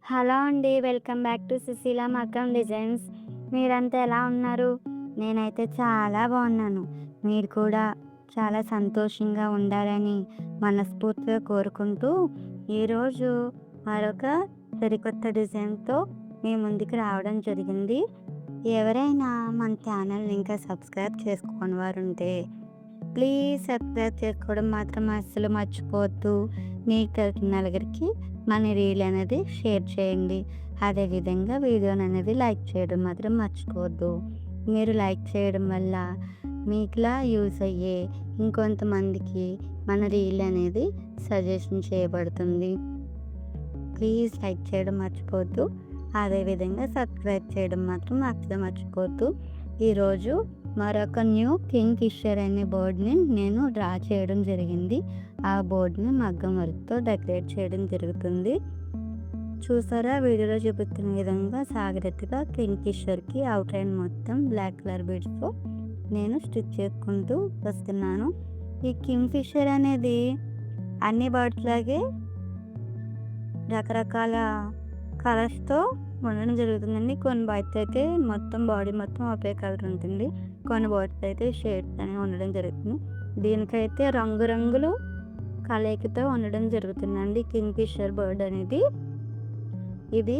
Hello అండి. Welcome back to Susheela మగ్గం designs. మీరంతా ఎలా ఉన్నారు? నేనైతే చాలా బాగున్నాను. మీరు కూడా చాలా సంతోషంగా ఉండాలని మనస్ఫూర్తిగా కోరుకుంటూ, ఈరోజు మరొక సరికొత్త డిజైన్‌తో మీ ముందుకు రావడం జరిగింది. ఎవరైనా మన ఛానల్‌ని ఇంకా సబ్స్క్రైబ్ చేసుకోని వారుంటే ప్లీజ్ సబ్స్క్రైబ్ చేసుకోవడం మాత్రం అస్సలు మర్చిపోవద్దు. మీకు తెలిసిన నలుగురికి మన రీల్ అనేది షేర్ చేయండి. అదేవిధంగా వీడియోని అనేది లైక్ చేయడం మాత్రం మర్చిపోవద్దు. మీరు లైక్ చేయడం వల్ల మీకులా యూస్ అయ్యే ఇంకొంతమందికి మన రీల్ అనేది సజెషన్ చేయబడుతుంది. ప్లీజ్ లైక్ చేయడం మర్చిపోవద్దు. అదేవిధంగా సబ్స్క్రైబ్ చేయడం మాత్రం అస్సలు మర్చిపోవద్దు. ఈరోజు మరొక న్యూ కింగ్ ఫిషర్ అనే బోర్డ్ని నేను డ్రా చేయడం జరిగింది. ఆ బోర్డ్ని మగ్గం వర్క్తో డెకరేట్ చేయడం జరుగుతుంది. చూసారా, వీడియోలో చూపిస్తున్న విధంగా జాగ్రత్తగా కింగ్ ఫిషర్కి అవుట్లైన్ మొత్తం బ్లాక్ కలర్ బీడ్స్తో నేను స్టిచ్ చేసుకుంటూ వస్తున్నాను. ఈ కింగ్ ఫిషర్ అనేది అన్ని బర్డ్స్ లాగే రకరకాల కలర్స్తో ఉండడం జరుగుతుందండి. కొన్ని బర్డ్స్ అయితే మొత్తం బాడీ మొత్తం ఒకే కలర్ ఉంటుంది. కొన్ని బర్డ్స్ అయితే షేడ్స్ అనేవి ఉండడం జరుగుతుంది. దీనికైతే రంగురంగులు కలయికతో ఉండడం జరుగుతుందండి కింగ్ ఫిషర్ బర్డ్ అనేది. ఇది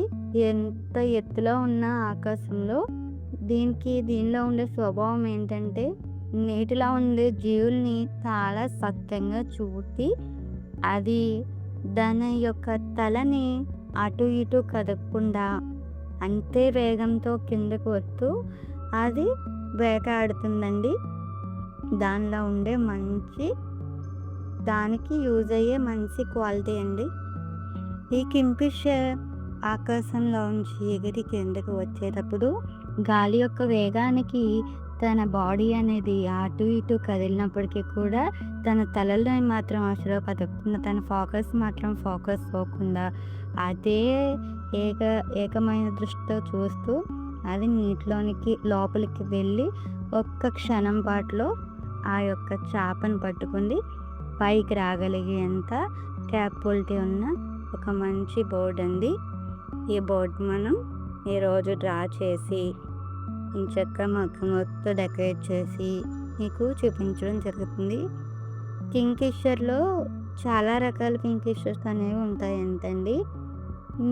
ఎంత ఎత్తులో ఉన్న ఆకాశంలో దీనిలో ఉండే స్వభావం ఏంటంటే, నీటిలో ఉండే జీవుల్ని చాలా స్పష్టంగా చూసి అది దాని యొక్క తలని అటు ఇటు కదపకుండా అంతే వేగంతో కిందకు వస్తూ అది వేటాడుతుందండి. దానిలో ఉండే దానికి యూజ్ అయ్యే మంచి క్వాలిటీ అండి. ఈ కింగ్ఫిషర్ ఆకాశంలో ఉంచి ఎగిరి కిందకు వచ్చేటప్పుడు గాలి యొక్క వేగానికి తన బాడీ అనేది అటు ఇటు కదిలినప్పటికీ కూడా తన తలలో మాత్రం అసలు కదపకుండా, తన ఫోకస్ మాత్రం ఫోకస్ పోకుండా అదే ఏకమైన దృష్టితో చూస్తూ అది నీటిలోనికి లోపలికి వెళ్ళి ఒక్క క్షణం పాటులో ఆ యొక్క చేపను పట్టుకుంది పైకి రాగలిగేంత క్యాపబిలిటీ ఉన్న ఒక మంచి బోర్డ్ అండి. ఈ బోర్డ్ మనం ఈరోజు డ్రా చేసి ఇంచక్క మగ్గం వర్క్తో డెకరేట్ చేసి మీకు చూపించడం జరుగుతుంది. కింగ్ ఫిషర్లో చాలా రకాల కింగ్ ఫిషర్స్ అనేవి ఉంటాయి అంటండి.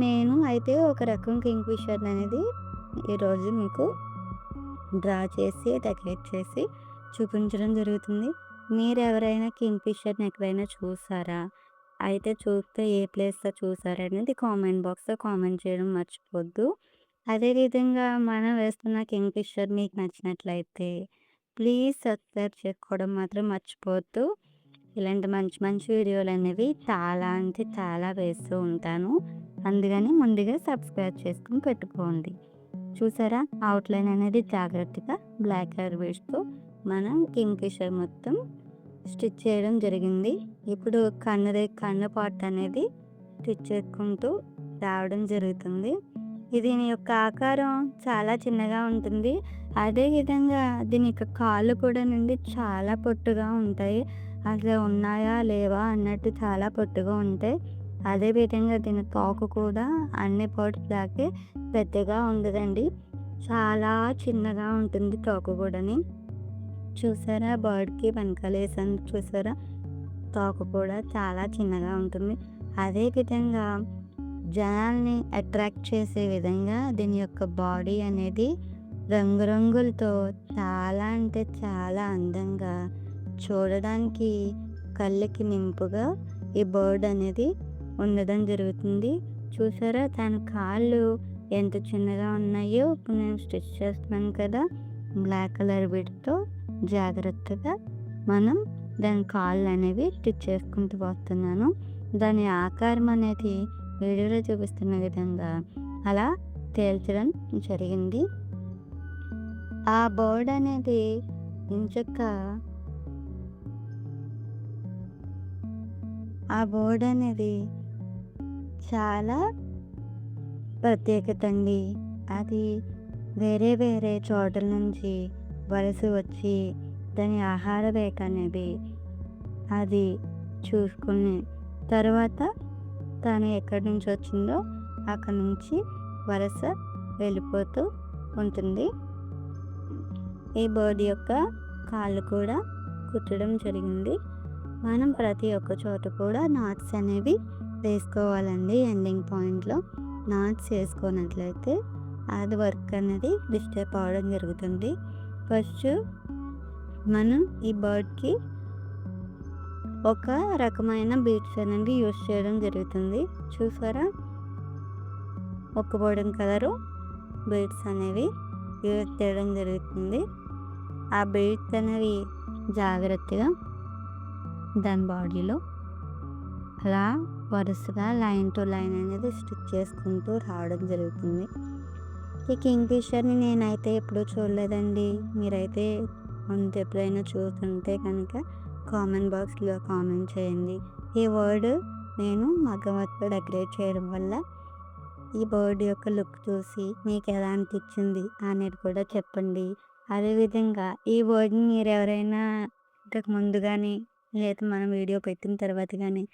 నేను అయితే ఒక రకం కింగ్ ఫిషర్ అనేది ఈరోజు మీకు డ్రా చేసి డెకరేట్ చేసి చూపించడం జరుగుతుంది. మీరు ఎవరైనా కింగ్ ఫిషర్ని ఎక్కడైనా చూసారా? అయితే చూస్తే ఏ ప్లేస్లో చూసారనేది కామెంట్ బాక్స్లో కామెంట్ చేయడం మర్చిపోవద్దు. అదేవిధంగా మనం వేస్తున్న కింగ్ ఫిషర్ మీకు నచ్చినట్లయితే ప్లీజ్ సబ్స్క్రైబ్ చేసుకోవడం మాత్రం మర్చిపోవద్దు. ఇలాంటి మంచి మంచి వీడియోలు అనేవి చాలా అంటే చాలా వేస్తూ ఉంటాను. అందుకని ముందుగా సబ్స్క్రైబ్ చేసుకుని పెట్టుకోండి. చూసారా, అవుట్లైన్ అనేది జాగ్రత్తగా బ్లాక్ కలర్ బీడ్స్తో మనం కింగ్ ఫిషర్ మొత్తం స్టిచ్ చేయడం జరిగింది. ఇప్పుడు కన్ను పార్ట్ అనేది స్టిచ్ చేసుకుంటూ రావడం జరుగుతుంది. దీని యొక్క ఆకారం చాలా చిన్నగా ఉంటుంది. అదేవిధంగా దీని యొక్క కాళ్ళు కూడా నుండి చాలా పొట్టుగా ఉంటాయి. అసలు ఉన్నాయా లేవా అన్నట్టు చాలా పొట్టుగా ఉంటాయి. అదేవిధంగా దీని తోక కూడా అన్ని పార్ట్స్ లాగే పెద్దగా ఉండదండి. చాలా చిన్నగా ఉంటుంది తోక కూడాని. చూసారా, బర్డ్కి వెనకాల వేసాను చూసారా, తోక కూడా చాలా చిన్నగా ఉంటుంది. అదేవిధంగా జనాల్ని అట్రాక్ట్ చేసే విధంగా దీని యొక్క బాడీ అనేది రంగురంగులతో చాలా అంటే చాలా అందంగా, చూడడానికి కళ్ళకి నింపుగా ఈ బర్డ్ అనేది ఉండడం జరుగుతుంది. చూసారా, దాని కాళ్ళు ఎంత చిన్నగా ఉన్నాయో ఇప్పుడు నేను స్టిచ్ చేస్తున్నాను కదా. బ్లాక్ కలర్ బీడ్తో జాగ్రత్తగా మనం దాని కాళ్ళు అనేవి స్టిచ్ చేసుకుంటూ వస్తున్నాను. దాని ఆకారం అనేది వీడియోలో చూపిస్తున్న విధంగా అలా తేల్చడం జరిగింది. ఆ బర్డ్ అనేది చాలా ప్రత్యేకత అండి. అది వేరే వేరే చోట్ల నుంచి వలస వచ్చి దాని ఆహార రేఖ అనేది అది చూసుకుని తర్వాత తను ఎక్కడి నుంచి వచ్చిందో అక్కడ నుంచి వరుస వెళ్ళిపోతూ ఉంటుంది. ఈ బర్డ్ యొక్క కాళ్ళు కూడా కుట్టడం జరిగింది. మనం ప్రతి ఒక్క చోట కూడా నాట్స్ అనేవి వేసుకోవాలండి. ఎండింగ్ పాయింట్లో నాట్స్ వేసుకున్నట్లయితే అది వర్క్ అనేది డిస్టర్బ్ అవ్వడం జరుగుతుంది. ఫస్ట్ మనం ఈ బర్డ్కి ఒక రకమైన బీడ్స్ అనేది యూస్ చేయడం జరుగుతుంది. చూసారా, ఒక గోల్డెన్ కలరు బీడ్స్ అనేవి యూజ్ చేయడం జరుగుతుంది. ఆ బీడ్స్ అనేవి జాగ్రత్తగా దాని బాడీలో అలా వరుసగా లైన్ టు లైన్ అనేది స్టిచ్ చేసుకుంటూ రావడం జరుగుతుంది. ఈ కింగ్ ఫిషర్ని నేనైతే ఎప్పుడూ చూడలేదండి. మీరైతే ముందు ఎప్పుడైనా చూస్తుంటే కనుక కామెంట్ బాక్స్లో కామెంట్ చేయండి. ఈ వర్డ్ నేను మగ్గంతో డెకరేట్ చేయడం వల్ల ఈ బర్డ్ యొక్క లుక్ చూసి మీకు ఎలా అనిపించింది అనేది కూడా చెప్పండి. అదేవిధంగా ఈ వర్డ్ని మీరు ఎవరైనా ఇంతకు ముందు కానీ లేదా మనం వీడియో పెట్టిన తర్వాత కానీ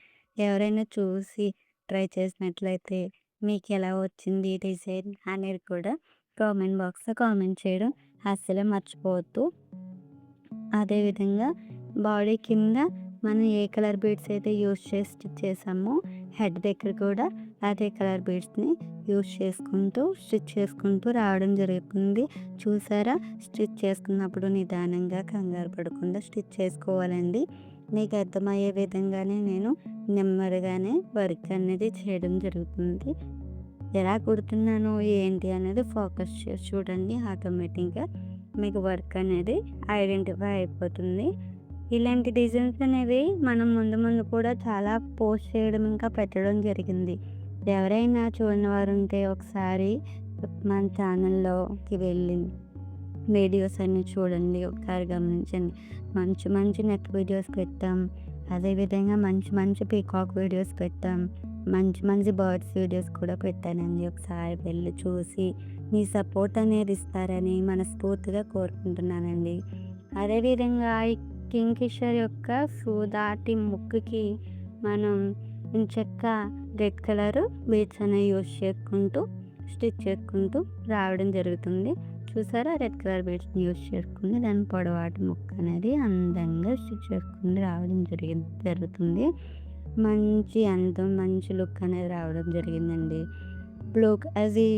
ఎవరైనా చూసి ట్రై చేసినట్లయితే మీకు ఎలా వచ్చింది డిజైన్ అనేది కూడా కామెంట్ బాక్స్లో కామెంట్ చేయడం అస్సలే మర్చిపోవద్దు. అదేవిధంగా బాడీ కింద మనం ఏ కలర్ బీడ్స్ అయితే యూజ్ చేసి స్టిచ్ చేసామో హెడ్ దగ్గర కూడా అదే కలర్ బీడ్స్ని యూజ్ స్టిచ్ చేసుకుంటూ రావడం జరుగుతుంది. చూసారా, స్టిచ్ చేసుకున్నప్పుడు నిదానంగా కంగారు పడకుండా స్టిచ్ చేసుకోవాలండి. మీకు అర్థమయ్యే విధంగానే నేను నెమ్మదిగానే వర్క్ అనేది చేయడం జరుగుతుంది. ఎలా కుడుతున్నాను ఏంటి అనేది ఫోకస్ చేసి చూడండి. ఆటోమేటిక్గా మీకు వర్క్ అనేది ఐడెంటిఫై అయిపోతుంది. ఇలాంటి డిజైన్స్ అనేవి మనం ముందు కూడా చాలా పోస్ట్ చేయడం ఇంకా పెట్టడం జరిగింది. ఎవరైనా చూడని వారు ఉంటే ఒకసారి మన ఛానల్లోకి వెళ్ళి వీడియోస్ అన్నీ చూడండి, ఒకసారి గమనించండి. మంచి నెక్ వీడియోస్ పెట్టాం. అదేవిధంగా మంచి పీకాక్ వీడియోస్ పెట్టాం. మంచి బర్డ్స్ వీడియోస్ కూడా పెట్టానండి. ఒకసారి వెళ్ళి చూసి మీ సపోర్ట్ అనేది ఇస్తారని మనస్ఫూర్తిగా కోరుకుంటున్నానండి. అదేవిధంగా ఈ కింగ్ ఫిషర్ యొక్క సూదాటి ముక్కుకి మనం ఇంచక్క రెడ్ కలర్ బీడ్స్ అనేవి యూజ్ చేసుకుంటూ స్టిచ్ చేసుకుంటూ రావడం జరుగుతుంది. చూసారా, రెడ్ కలర్ బీడ్స్ని యూజ్ చేసుకుని దాని పొడవాటి ముక్క అనేది అందంగా స్టిచ్ చేసుకుని రావడం జరుగుతుంది. మంచి అందం, మంచి లుక్ అనేది రావడం జరిగిందండి. అది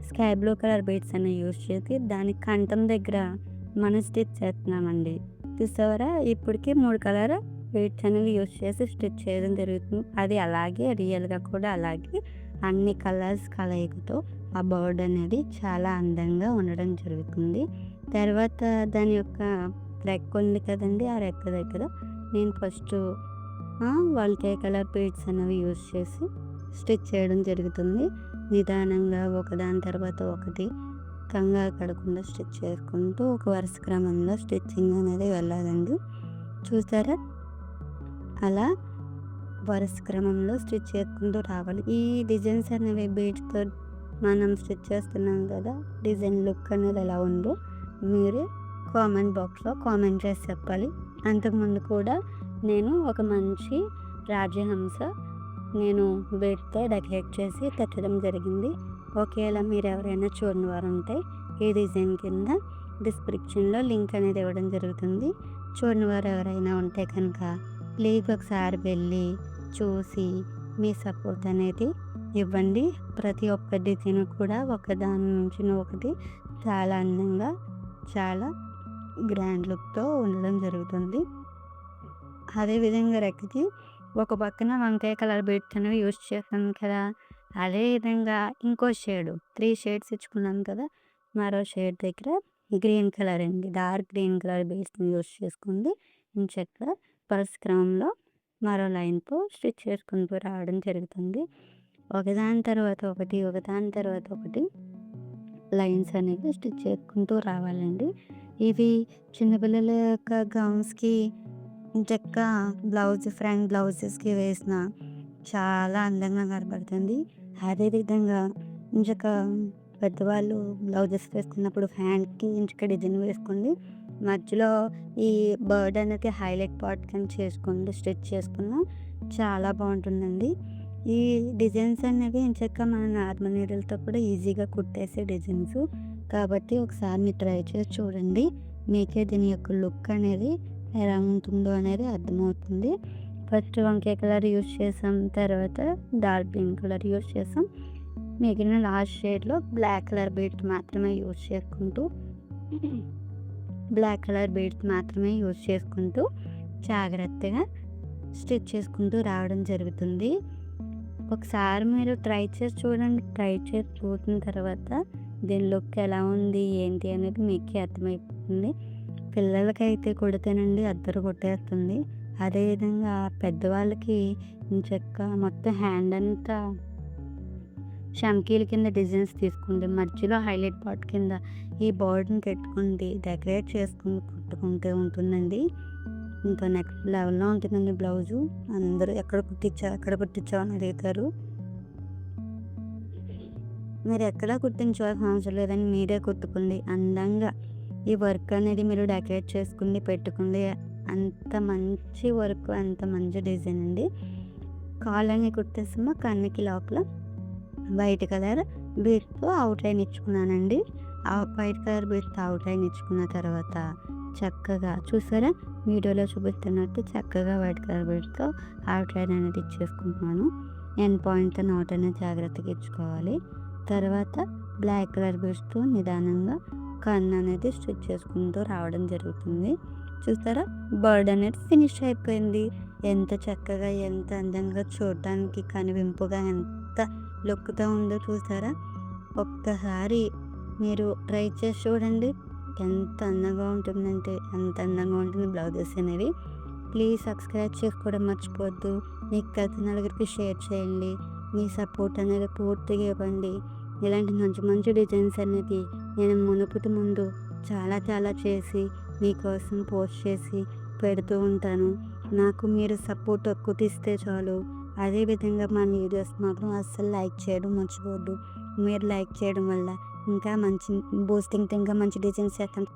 స్కై బ్లూ కలర్ బీడ్స్ అనేవి యూజ్ చేసి దాని కంఠం దగ్గర మనం స్టిచ్ చేస్తున్నామండి. చూసారా, ఇప్పటికి 3 కలర్ బీడ్స్ అనేవి యూజ్ చేసి స్టిచ్ చేయడం జరుగుతుంది. అది అలాగే రియల్గా కూడా అలాగే అన్ని కలర్స్ కలయికతో ఆ బర్డ్ అనేది చాలా అందంగా ఉండడం జరుగుతుంది. తర్వాత దాని యొక్క రెక్క ఉంది కదండి, ఆ రెక్క దగ్గర నేను ఫస్ట్ వాళ్ళకే కలర్ బీడ్స్ అనేవి యూజ్ చేసి స్టిచ్ చేయడం జరుగుతుంది. నిదానంగా ఒకదాని తర్వాత ఒకటి కంగారు పడకుండా స్టిచ్ చేసుకుంటూ ఒక వరుస క్రమంలో స్టిచ్చింగ్ అనేది వెళ్ళాలండి. చూసారా, అలా వరుస క్రమంలో స్టిచ్ చేసుకుంటూ రావాలి. ఈ డిజైన్స్ అనేవి బీడ్స్తో మనం స్టిచ్ చేస్తున్నాం కదా, డిజైన్ లుక్ అనేది ఎలా ఉందో మీరు కామెంట్ బాక్స్లో కామెంట్ చేసి చెప్పాలి. అంతకుముందు కూడా నేను ఒక మంచి రాజహంస నేను బీడ్తో డెకరేట్ చేసి పెట్టడం జరిగింది. ఒకవేళ మీరు ఎవరైనా చూడని వారు ఉంటే ఈ డిజైన్ కింద డిస్క్రిప్షన్లో లింక్ అనేది ఇవ్వడం జరుగుతుంది. చూడని వారు ఎవరైనా ఉంటే కనుక ప్లీజ్ ఒకసారి వెళ్ళి చూసి మీ సపోర్ట్ అనేది ఇవ్వండి. ప్రతి ఒక్క డిజైన్ కూడా ఒకదాని నుంచి ఒకటి చాలా అందంగా, చాలా గ్రాండ్ లుక్తో ఉండడం జరుగుతుంది. అదేవిధంగా రెక్కకి ఒక పక్కన వంకాయ కలర్ బీడ్స్ అనేవి యూజ్ చేస్తాం కదా, అదేవిధంగా ఇంకో షేడ్ 3 షేడ్స్ ఇచ్చుకున్నాం కదా, మరో షేడ్ దగ్గర గ్రీన్ కలర్ అండి, డార్క్ గ్రీన్ కలర్ బీడ్స్ని యూజ్ చేసుకుంది ఇంచక్క పల్స్ క్రమంలో మరో లైన్తో స్టిచ్ చేసుకుంటూ రావడం జరుగుతుంది. ఒకదాని తర్వాత ఒకటి లైన్స్ అనేవి స్టిచ్ చేసుకుంటూ రావాలండి. ఇవి చిన్నపిల్లల యొక్క గౌన్స్కి చక్క ఫ్రంట్ బ్లౌజెస్కి వేసిన చాలా అందంగా కనబడుతుంది. అదేవిధంగా ఇంచక పెద్దవాళ్ళు బ్లౌజెస్ వేసుకున్నప్పుడు హ్యాండ్కి ఇంచక డిజైన్ వేసుకోండి. మధ్యలో ఈ బర్డ్ అనేది హైలైట్ పార్ట్ కానీ చేసుకోండి, స్టిచ్ చేసుకున్న చాలా బాగుంటుందండి. ఈ డిజైన్స్ అనేవి ఎంచక్కా మన నార్మల్ నీడిల్‌తో కూడా ఈజీగా కుట్టేసే డిజైన్స్. కాబట్టి ఒకసారి మీరు ట్రై చేసి చూడండి. మీకే దీని యొక్క లుక్ అనేది ఎలా ఉంటుందో అనేది అర్థమవుతుంది. ఫస్ట్ వంకాయ కలర్ యూజ్ చేసాం. తర్వాత డార్క్ గ్రీన్ కలర్ యూజ్ చేసాం. మిగిలిన లాస్ట్ షేడ్‌లో బ్లాక్ కలర్ బీడ్స్ మాత్రమే యూజ్ చేసుకుంటూ జాగ్రత్తగా స్టిచ్ చేసుకుంటూ రావడం జరుగుతుంది. ఒకసారి మీరు ట్రై చేసి చూడండి. ట్రై చేసి చూసిన తర్వాత దీని లుక్ ఎలా ఉంది ఏంటి అనేది మీకే అర్థమైపోతుంది. పిల్లలకైతే కొడితేనండి అద్దరు కొట్టేస్తుంది. అదేవిధంగా పెద్దవాళ్ళకి ఎంచక్కా మొత్తం హ్యాండ్ అంతా చమ్కీల కింద డిజైన్స్ తీసుకుంటే మధ్యలో హైలైట్ పార్ట్ కింద ఈ బోర్డర్ని పెట్టుకుంటే డెకరేట్ చేసుకుని కుట్టుకుంటే ఉంటుందండి. ఇంకా నెక్స్ట్ లెవెల్‌లో ఉంటుందండి బ్లౌజు. అందరూ ఎక్కడ కుట్టించావు అని అడుగుతారు. మీరు ఎక్కడ కుట్టించాల్సిన అవసరం లేదండి. మీరే కుట్టుకోండి. అందంగా ఈ వర్క్ అనేది మీరు డెకరేట్ చేసుకుని పెట్టుకోండి. అంత మంచి వర్క్, అంత మంచి డిజైన్ అండి. కాళ్ళని కుట్టేసామా, కన్నుకి లోపల వైట్ కలర్ బీడ్స్‌తో అవుట్‌లైన్ ఇచ్చుకున్నానండి. వైట్ కలర్ బీడ్స్‌తో అవుట్‌లైన్ ఇచ్చుకున్న తర్వాత చక్కగా చూసారా, వీడియోలో చూపిస్తున్నట్టు చక్కగా వైట్ కలర్ బీడ్స్‌తో అవుట్‌లైన్ అనేది ఇచ్చేసుకుంటున్నాను. ఎండ్ పాయింట్ నాట్ అనేది జాగ్రత్తగా ఇచ్చుకోవాలి. తర్వాత బ్లాక్ కలర్ బీడ్స్‌తో నిదానంగా కన్ను అనేది స్టిచ్ చేసుకుంటూ రావడం జరుగుతుంది. చూసారా, బర్డ్ అనేది ఫినిష్ అయిపోయింది. ఎంత చక్కగా, ఎంత అందంగా, చూడటానికి కనువింపుగా ఎంత లుక్‌తో ఉందో చూసారా. ఒక్కసారి మీరు ట్రై చేసి చూడండి. ఎంత అందంగా ఉంటుందంటే అంత అందంగా ఉంటుంది బ్లౌజెస్ అనేవి. ప్లీజ్ సబ్స్క్రైబ్ చేసుకోవడం మర్చిపోవద్దు. మీకు కలిసి నలుగురికి షేర్ చేయండి. మీ సపోర్ట్ అనేది పూర్తిగా ఇవ్వండి. ఇలాంటి మంచి మంచి డిజైన్స్ అనేది నేను ముందు చాలా చేసి మీకోసం పోస్ట్ చేసి పెడుతూ ఉంటాను. నాకు మీరు సపోర్ట్ ఒక్కటిస్తే చాలు. అదేవిధంగా మా వీడియోస్ మాత్రం అస్సలు లైక్ చేయడం మర్చిపోవద్దు. మీరు లైక్ చేయడం వల్ల ఇంకా మంచి బూస్టింగ్‌తో ఇంకా మంచి డిజైన్స్ చేస్తాను.